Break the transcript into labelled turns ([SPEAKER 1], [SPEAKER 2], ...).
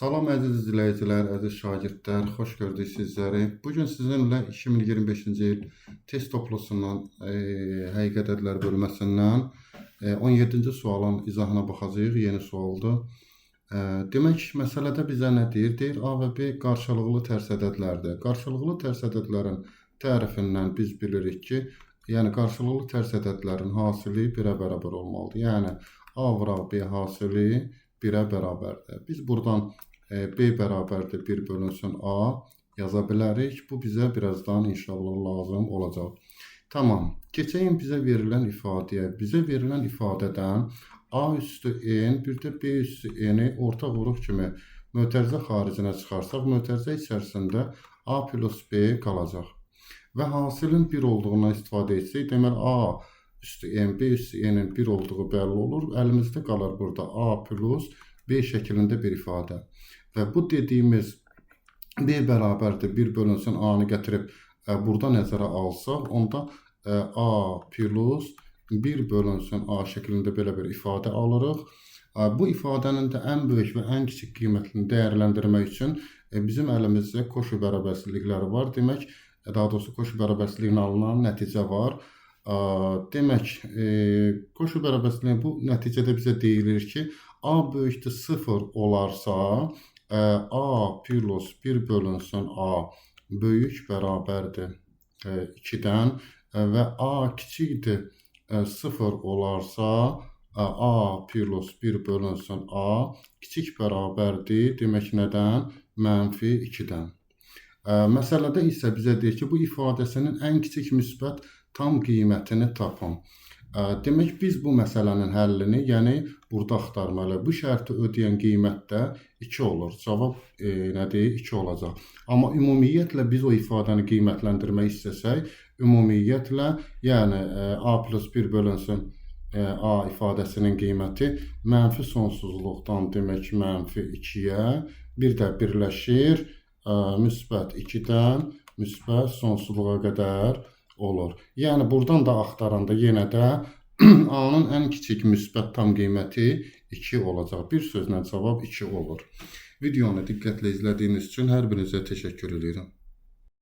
[SPEAKER 1] Salam əziz izləyicilər, əziz şagirdlər, xoş gördük sizləri. Bugün sizinlə 2025-ci il test toplusundan həqiqət ədlər bölməsindən 17-ci sualın izahına baxacağıq. Yeni sualdır. Demək, məsələdə bizə nə deyir? Deyir, A və B qarşılıqlı tərs ədədlərdir. Qarşılıqlı tərs ədədlərin tərifindən biz bilirik ki, yəni qarşılıqlı tərs ədədlərin hasili 1-ə bərabər olmalıdır. Yəni A vuraq B hasili 1-ə bərabərdir. Biz buradan B bərabərdir 1 bölünsün A yaza bilərik. Bu bizə birazdan inşallah lazım olacaq. Tamam. Keçəyim bizə verilən ifadəyə. Bizə verilən ifadədən A üstü N, bir də B üstü N-i ortaq vuruq kimi mötərizə xaricinə çıxarsaq, mötərizə içərisində A plus B qalacaq. Və hasilin 1 olduğundan istifadə etsək, deməli A üstü N, B üstü N-in 1 olduğu bəlli olur. Əlimizdə qalır burada A plus B şəklində bir ifadə. Və bu dediyimiz B bərabərdir 1 bölünsün A-nı gətirib burada nəzərə alsaq, onda A plus 1 bölünsün A şəklində belə bir ifadə alırıq. Bu ifadənin də ən böyük və ən kiçik qiymətini dəyərləndirmək üçün bizim əlimizdə koşu bərabərsizlikləri var. Demək, daha doğrusu koşu bərabərsizliyinə alınan nəticə var. Demək, koşu bərabərsizliyi bu nəticədə bizə deyilir ki, A böyükdür 0 olarsa, A plus 1 bölünsün A böyük bərabərdir 2-dən və A kiçikdir 0 olarsa, A plus 1 bölünsün A kiçik bərabərdir. Demək, nədən? Mənfi 2-dən. Məsələdə isə bizə deyir ki, bu ifadəsinin ən kiçik müsbət tam qiymətini tapın. Demək, biz bu məsələnin həllini, yəni burada axtarmalıyıq. Bu şərti ödəyən qiymət də 2 olur. Cavab nədir? 2 olacaq. Amma ümumiyyətlə biz o ifadəni qiymətləndirmək istəsək, ümumiyyətlə, yəni A plus 1 bölünsün A ifadəsinin qiyməti mənfi sonsuzluqdan, demək, mənfi 2-yə, bir də birləşir müsbət 2-dən müsbət sonsuzluğa qədər olur. Yəni, buradan da axtaranda yenə də A-nın ən kiçik müsbət tam qiyməti 2 olacaq. Bir sözlə cavab 2 olur. Videonu diqqətlə izlədiyiniz üçün hər birinizə təşəkkür edirəm.